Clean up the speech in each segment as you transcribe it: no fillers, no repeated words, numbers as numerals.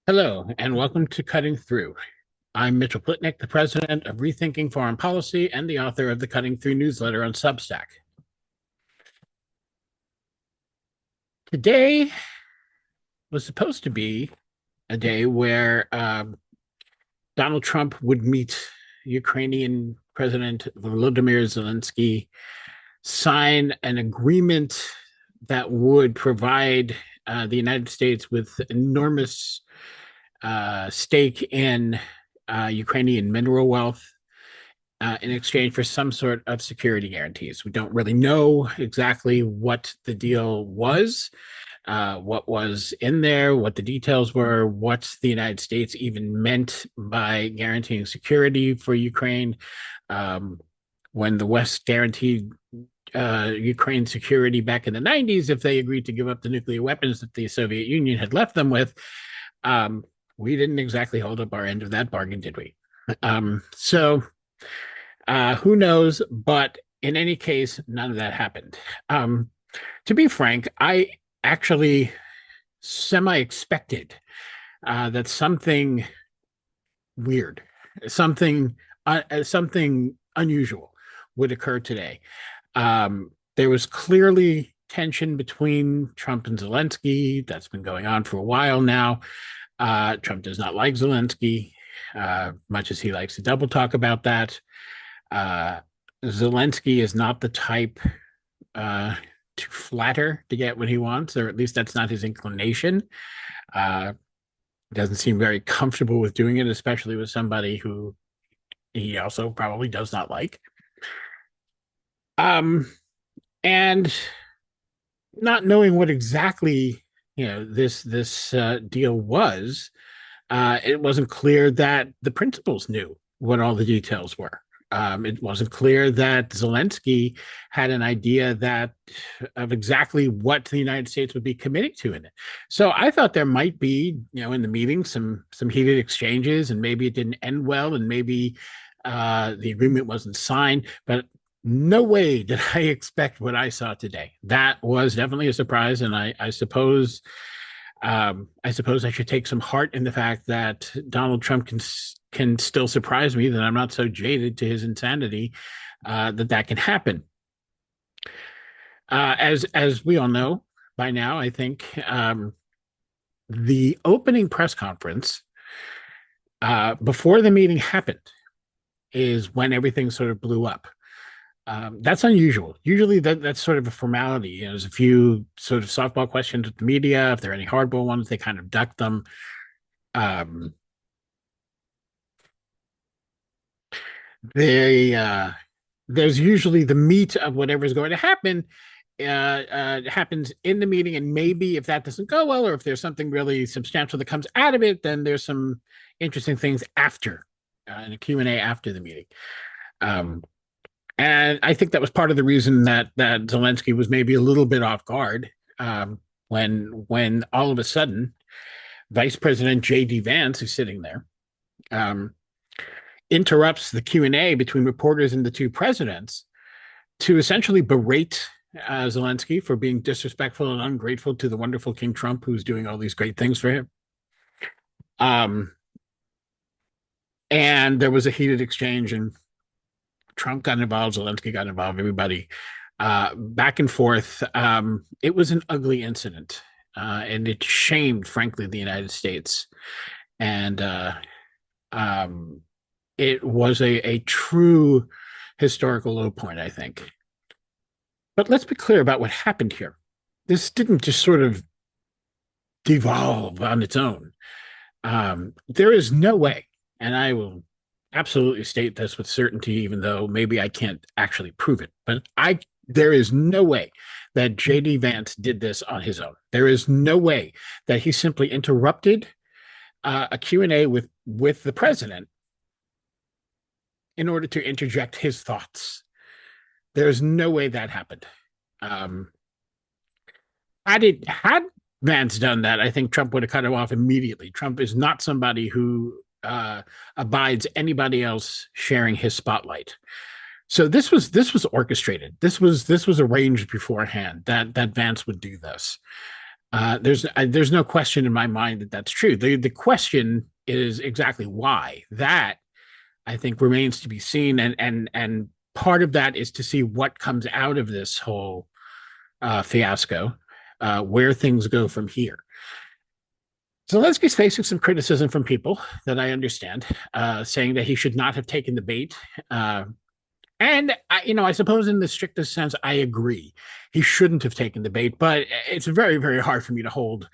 Hello, and welcome to Cutting Through. I'm Mitchell Plitnick, the president of Rethinking Foreign Policy and the author of the Cutting Through newsletter on Substack. Today was supposed to be a day where Donald Trump would meet Ukrainian President Volodymyr Zelensky, sign an agreement that would provide the United States with enormous stake in Ukrainian mineral wealth in exchange for some sort of security guarantees. We don't really know exactly what the deal was, what was in there, what the details were, what the United States even meant by guaranteeing security for Ukraine. When the West guaranteed Ukraine security back in the 90s, if they agreed to give up the nuclear weapons that the Soviet Union had left them with, we didn't exactly hold up our end of that bargain, did we? So who knows? But in any case, none of that happened. To be frank, I actually semi expected that something weird, something unusual would occur today. There was clearly tension between Trump and Zelensky. That's been going on for a while now. Trump does not like Zelensky, much as he likes to double talk about that. Zelensky is not the type to flatter to get what he wants, or at least that's not his inclination. Doesn't seem very comfortable with doing it, especially with somebody who he also probably does not like. And not knowing what exactly this deal was, it wasn't clear that the principals knew what all the details were. It wasn't clear that Zelensky had an idea of exactly what the United States would be committing to in it. So I thought there might be, in the meeting, some heated exchanges, and maybe it didn't end well, and maybe the agreement wasn't signed. But no way did I expect what I saw today. That was definitely a surprise, and I suppose I should take some heart in the fact that Donald Trump can still surprise me, that I'm not so jaded to his insanity that can happen. As we all know by now, I think the opening press conference before the meeting happened is when everything sort of blew up. That's unusual. Usually that's sort of a formality. There's a few sort of softball questions with the media. If there are any hardball ones, they kind of duck them. There's usually the meat of whatever's going to happen happens in the meeting, and maybe if that doesn't go well, or if there's something really substantial that comes out of it, then there's some interesting things after in a Q&A after the meeting. And I think that was part of the reason that Zelensky was maybe a little bit off guard when all of a sudden Vice President J.D. Vance, who's sitting there, interrupts the Q&A between reporters and the two presidents to essentially berate Zelensky for being disrespectful and ungrateful to the wonderful King Trump, who's doing all these great things for him. And there was a heated exchange, and Trump got involved, Zelensky got involved, everybody back and forth. It was an ugly incident, and it shamed, frankly, the United States. And it was a true historical low point, I think. But let's be clear about what happened here. This didn't just sort of devolve on its own. There is no way, and I will absolutely state this with certainty, even though maybe I can't actually prove it, but there is no way that J.D. Vance did this on his own. There is no way that he simply interrupted a Q&A with the president in order to interject his thoughts. There's no way that happened. Had Vance done that, I think Trump would have cut him off immediately. Trump is not somebody who abides anybody else sharing his spotlight. So this was orchestrated. This was arranged beforehand that Vance would do this. There's no question in my mind that that's true. The question is exactly why. That I think remains to be seen, and part of that is to see what comes out of this whole fiasco, where things go from here. Zelensky's facing some criticism from people that I understand, saying that he should not have taken the bait. And I suppose in the strictest sense, I agree. He shouldn't have taken the bait, but it's very, very hard for me to hold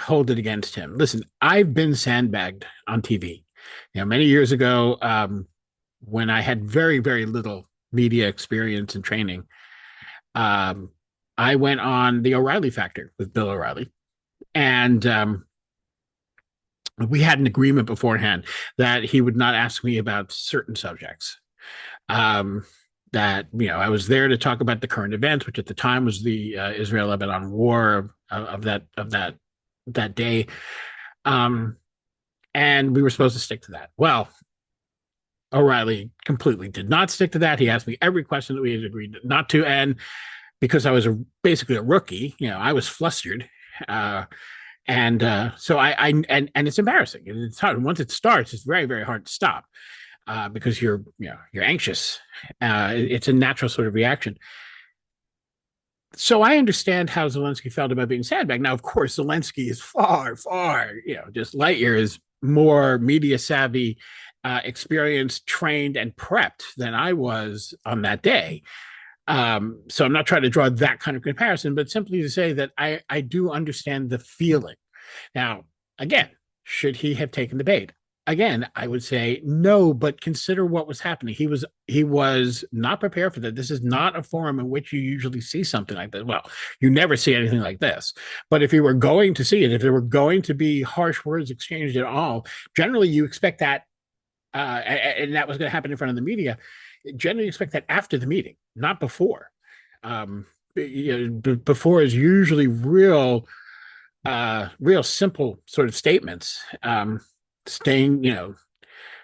it against him. Listen, I've been sandbagged on TV. Many years ago, when I had very, very little media experience and training, um, I went on the O'Reilly Factor with Bill O'Reilly, and we had an agreement beforehand that he would not ask me about certain subjects. Um, that I was there to talk about the current events, which at the time was the Israel-Lebanon war of that day, um, and we were supposed to stick to that. Well, O'Reilly completely did not stick to that. He asked me every question that we had agreed not to, and because I was basically a rookie, I was flustered. And so and it's embarrassing. It's hard. Once it starts, it's very, very hard to stop, because you're anxious. It's a natural sort of reaction. So I understand how Zelensky felt about being sandbagged. Now, of course, Zelensky is far, far, just light years more media savvy, experienced, trained, and prepped than I was on that day. So I'm not trying to draw that kind of comparison, but simply to say that I do understand the feeling. Now, again, should he have taken the bait? Again, I would say no, but consider what was happening. He was not prepared for that. This is not a forum in which you usually see something like this. Well, you never see anything like this. But if you were going to see it, if there were going to be harsh words exchanged at all, generally you expect that, and that was going to happen in front of the media. Generally expect that after the meeting, not before. Before is usually real simple sort of statements. Staying,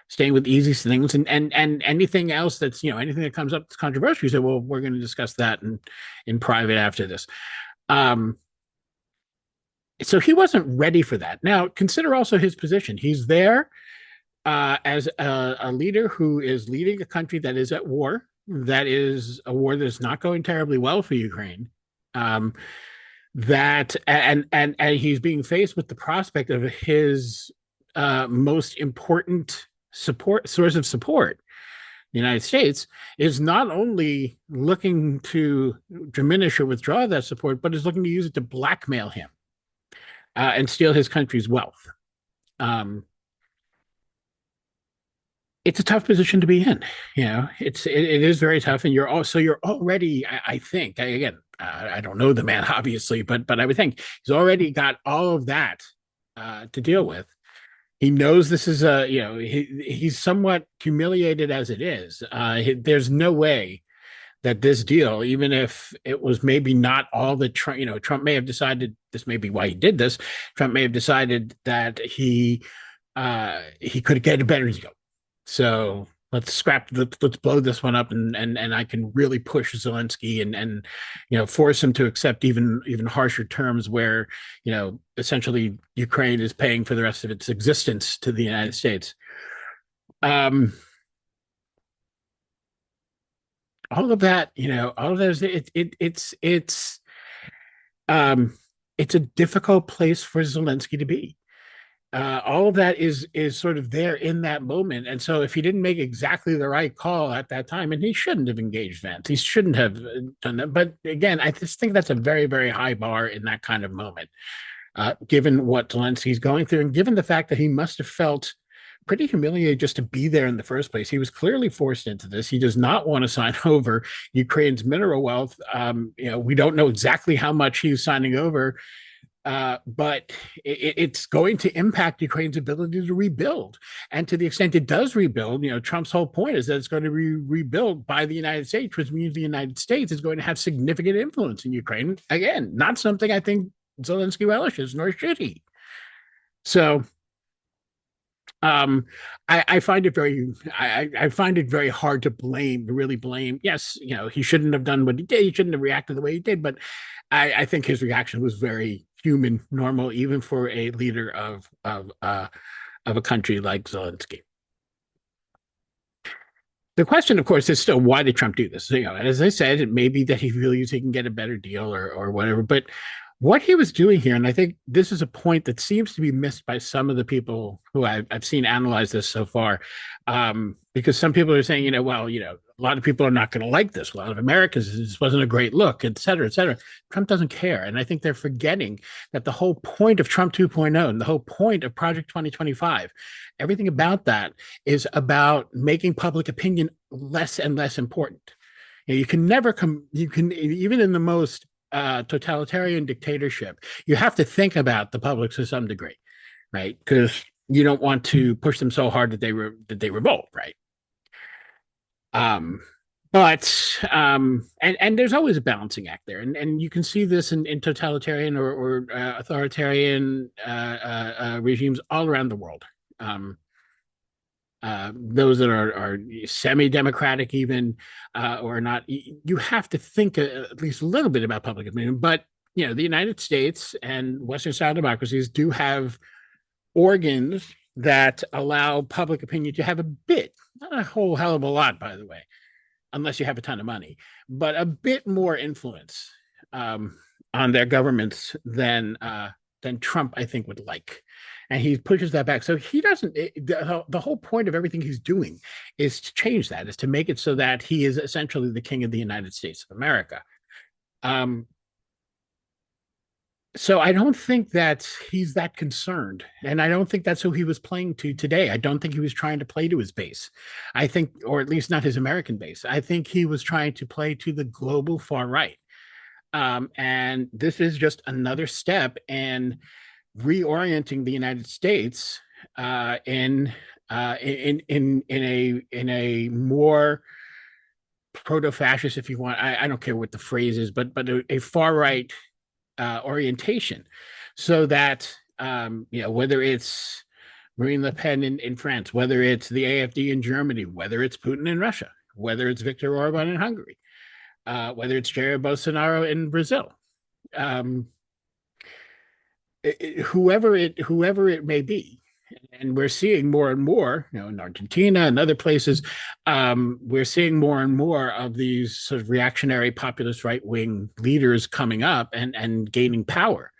staying with easy things, and anything else that's anything that comes up that's controversial. You say, well, we're going to discuss that in private after this. Um, so he wasn't ready for that. Now, consider also his position. He's there as a leader who is leading a country that is at war. That is a war that is not going terribly well for Ukraine. Um, that and he's being faced with the prospect of his most important source of support, the United States, is not only looking to diminish or withdraw that support, but is looking to use it to blackmail him, and steal his country's wealth. Um, it's a tough position to be in. It is very tough, and you're already. I think again, I don't know the man obviously, but I would think he's already got all of that to deal with. He knows this is he's somewhat humiliated as it is. There's no way that this deal, even if it was maybe not all the Trump, Trump may have decided this may be why he did this. Trump may have decided that he could get a better deal. So let's blow this one up, and I can really push Zelensky and force him to accept even harsher terms where essentially Ukraine is paying for the rest of its existence to the United States. Um, all of that, all of that is um, it's a difficult place for Zelensky to be. All of that is sort of there in that moment. And so if he didn't make exactly the right call at that time, and he shouldn't have engaged Vance, he shouldn't have done that. But again, I just think that's a very, very high bar in that kind of moment, given what Zelensky's going through, and given the fact that he must have felt pretty humiliated just to be there in the first place. He was clearly forced into this. He does not want to sign over Ukraine's mineral wealth. We don't know exactly how much he's signing over, but it's going to impact Ukraine's ability to rebuild. And to the extent it does rebuild, Trump's whole point is that it's going to be rebuilt by the United States, which means the United States is going to have significant influence in Ukraine. Again, not something I think Zelensky relishes, nor should he. So I find it I find it very hard to really blame. Yes, he shouldn't have done what he did. He shouldn't have reacted the way he did. But I think his reaction was very human, normal, even for a leader of a country like Zelensky. The question, of course, is still why did Trump do this? And as I said, it may be that he believes he can get a better deal or whatever. But what he was doing here, and I think this is a point that seems to be missed by some of the people who I've seen analyze this so far, because some people are saying, well, a lot of people are not going to like this. A lot of Americans, this wasn't a great look, et cetera, et cetera. Trump doesn't care. And I think they're forgetting that the whole point of Trump 2.0 and the whole point of Project 2025, everything about that is about making public opinion less and less important. You can never even in the most totalitarian dictatorship, you have to think about the public to some degree, right? Because you don't want to push them so hard that they revolt, right? And there's always a balancing act there, and you can see this in totalitarian or authoritarian regimes all around the world. Those that are semi-democratic even or not, you have to think at least a little bit about public opinion. But the United States and Western style democracies do have organs that allow public opinion to have a bit, not a whole hell of a lot, by the way, unless you have a ton of money, but a bit more influence on their governments than Trump, I think, would like. And he pushes that back. So he doesn't, the whole point of everything he's doing is to change that, is to make it so that he is essentially the king of the United States of America. So I don't think that he's that concerned. And I don't think that's who he was playing to today. I don't think he was trying to play to his base. I think, or at least not his American base. I think he was trying to play to the global far right. And this is just another step in reorienting the United States in a more proto-fascist, if you want. I don't care what the phrase is, but a far right orientation, so that whether it's Marine Le Pen in France, whether it's the AfD in Germany, whether it's Putin in Russia, whether it's Viktor Orban in Hungary, whether it's Jair Bolsonaro in Brazil, whoever it may be. And we're seeing more and more, in Argentina and other places, we're seeing more and more of these sort of reactionary populist right-wing leaders coming up and gaining power.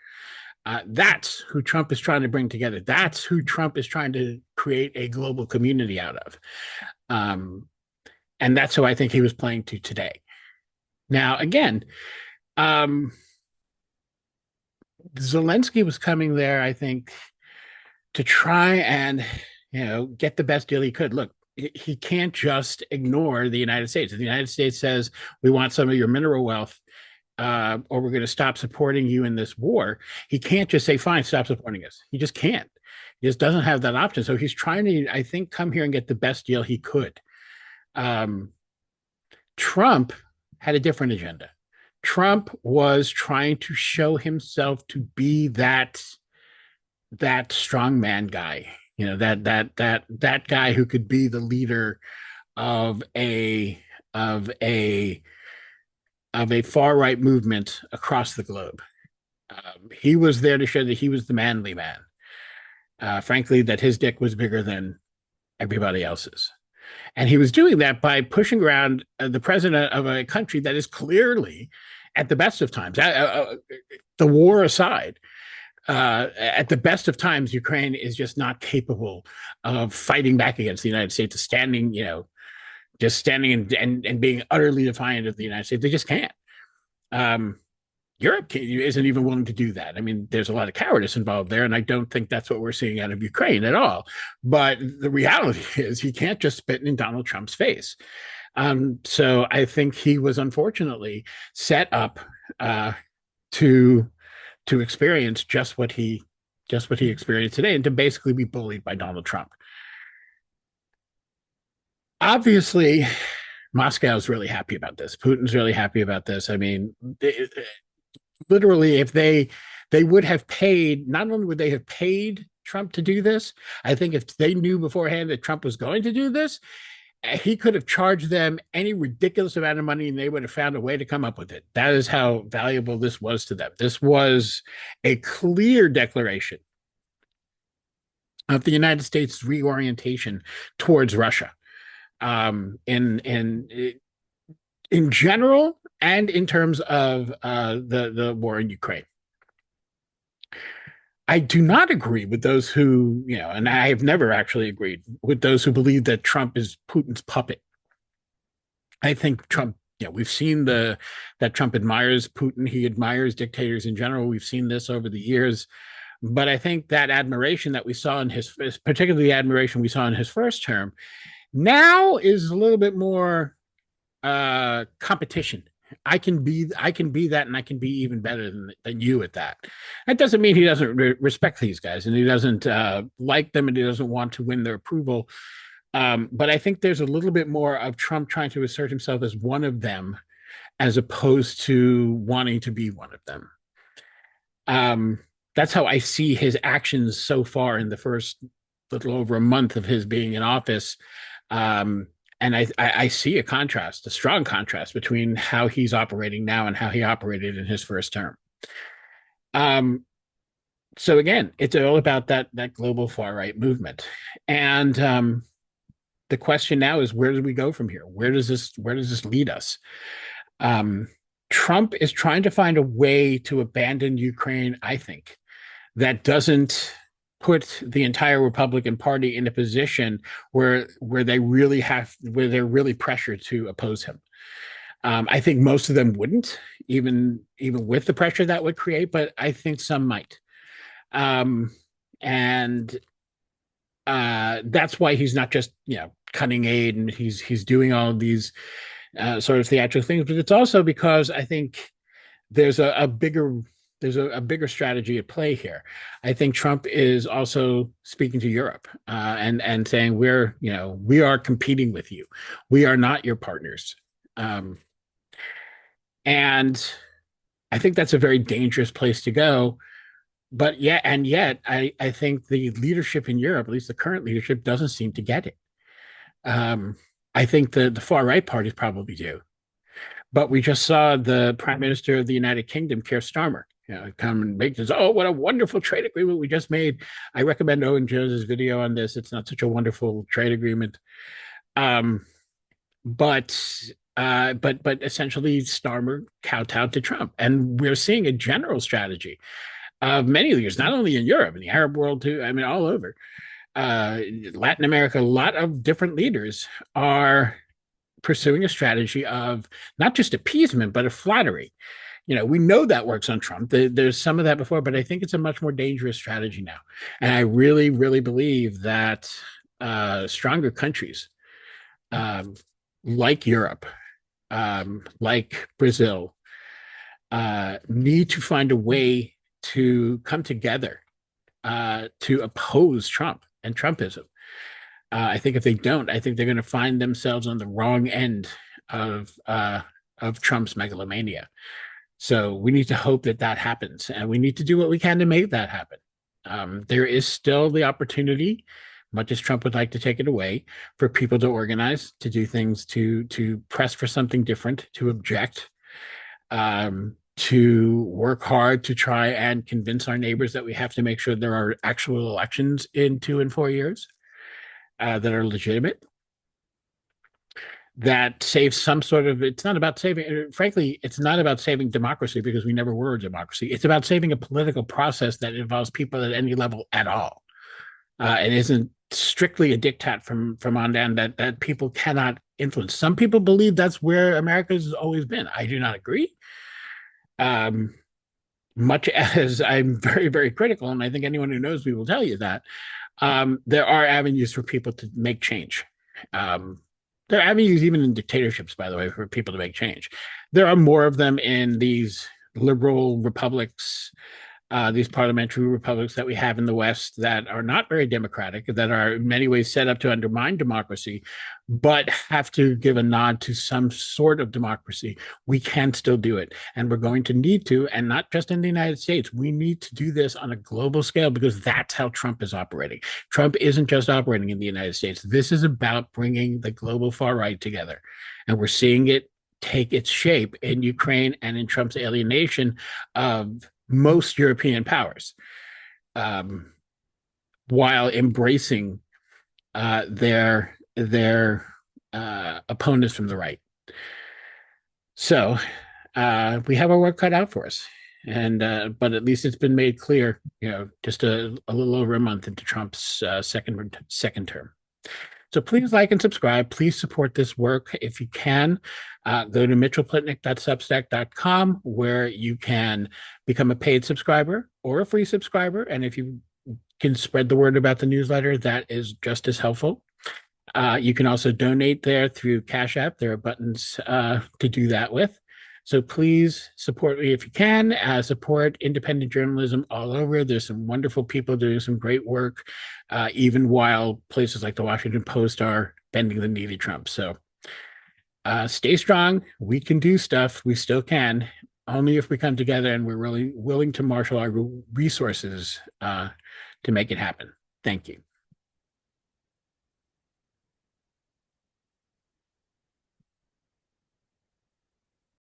That's who Trump is trying to bring together. That's who Trump is trying to create a global community out of. And that's who I think he was playing to today. Now, again, Zelensky was coming there, I think, to try and get the best deal he could. Look, he can't just ignore the United States. If the United States says we want some of your mineral wealth, or we're going to stop supporting you in this war, he can't just say, fine, stop supporting us. He just can't. He just doesn't have that option. So he's trying to, I think, come here and get the best deal he could. Trump had a different agenda. Trump was trying to show himself to be that strongman guy, that guy who could be the leader of a far right movement across the globe. He was there to show that he was the manly man. Frankly, that his dick was bigger than everybody else's. And he was doing that by pushing around the president of a country that is clearly, at the best of times, the war aside, at the best of times, Ukraine is just not capable of fighting back against the United States, standing and being utterly defiant of the United States. They just can't. Europe isn't even willing to do that. I mean, there's a lot of cowardice involved there, and I don't think that's what we're seeing out of Ukraine at all. But the reality is he can't just spit in Donald Trump's face. So I think he was unfortunately set up to experience just what he experienced today, and to basically be bullied by Donald Trump. Obviously, Moscow's really happy about this. Putin's really happy about this. I mean, literally, if they would have paid, not only would they have paid Trump to do this, I think if they knew beforehand that Trump was going to do this, he could have charged them any ridiculous amount of money and they would have found a way to come up with it. That is how valuable this was to them. This was a clear declaration of the United States reorientation towards Russia, in general and in terms of the war in Ukraine. I do not agree with those who, and I have never actually agreed with those who believe that Trump is Putin's puppet. I think Trump, we've seen that Trump admires Putin. He admires dictators in general. We've seen this over the years. But I think that admiration that we saw in particularly the admiration we saw in his first term, now is a little bit more competition. I can be that, and I can be even better than you at that. That doesn't mean he doesn't respect these guys, and he doesn't like them, and he doesn't want to win their approval. But I think there's a little bit more of Trump trying to assert himself as one of them, as opposed to wanting to be one of them. Um, that's how I see his actions so far in the first little over a month of his being in office. And I see a contrast, a strong contrast between how he's operating now and how he operated in his first term. Um, so again, it's all about that global far right movement, and the question now is, where do we go from here? Where does this lead us? Um, Trump is trying to find a way to abandon Ukraine, I think, that doesn't put the entire Republican Party in a position where they're really pressured to oppose him. I think most of them wouldn't, even with the pressure that would create, but I think some might. And that's why he's not just cutting aid, and he's doing all of these sort of theatrical things, but it's also because I think there's a bigger strategy at play here. I think Trump is also speaking to Europe, and saying, we are competing with you. We are not your partners. And I think that's a very dangerous place to go. But yet I think the leadership in Europe, at least the current leadership, doesn't seem to get it. Um, I think the far right parties probably do. But we just saw the Prime Minister of the United Kingdom, Keir Starmer, come and make this. Oh, what a wonderful trade agreement we just made! I recommend Owen Jones's video on this. It's not such a wonderful trade agreement, um, but essentially, Starmer kowtowed to Trump, and we're seeing a general strategy of many leaders, not only in Europe, in the Arab world too. I mean, all over Latin America. A lot of different leaders are pursuing a strategy of not just appeasement, but of flattery. We know that works on Trump. There's some of that before, but I think it's a much more dangerous strategy now. And I really, really believe that stronger countries, like Europe, like Brazil, need to find a way to come together to oppose Trump and Trumpism. I think if they don't, I think they're going to find themselves on the wrong end of Trump's megalomania. So we need to hope that happens, and we need to do what we can to make that happen. There is still the opportunity, much as Trump would like to take it away, for people to organize, to do things, to press for something different, to object, to work hard to try and convince our neighbors that we have to make sure there are actual elections in 2 and 4 years that are legitimate, that saves some sort of. It's not about saving, frankly, it's not about saving democracy, because we never were a democracy. It's about saving a political process that involves people at any level at all. It isn't strictly a diktat from on down that people cannot influence. Some people believe that's where America's always been. I do not agree. Much as I'm very, very critical, and I think anyone who knows me will tell you that, there are avenues for people to make change. There are avenues even in dictatorships, by the way, for people to make change. There are more of them in these liberal republics, these parliamentary republics that we have in the West that are not very democratic, that are in many ways set up to undermine democracy, but have to give a nod to some sort of democracy. We can still do it. And we're going to need to, and not just in the United States. We need to do this on a global scale because that's how Trump is operating. Trump isn't just operating in the United States. This is about bringing the global far right together. And we're seeing it take its shape in Ukraine and in Trump's alienation of most European powers, um, while embracing their opponents from the right. So we have our work cut out for us, and but at least it's been made clear, just a little over a month into Trump's second term. So please like and subscribe. Please support this work if you can. Go to mitchellplitnick.substack.com where you can become a paid subscriber or a free subscriber. And if you can spread the word about the newsletter, that is just as helpful. You can also donate there through Cash App. There are buttons to do that with. So please support me if you can. Support independent journalism all over. There's some wonderful people doing some great work, even while places like the Washington Post are bending the knee to Trump. So stay strong. We can do stuff. We still can, only if we come together and we're really willing to marshal our resources to make it happen. Thank you.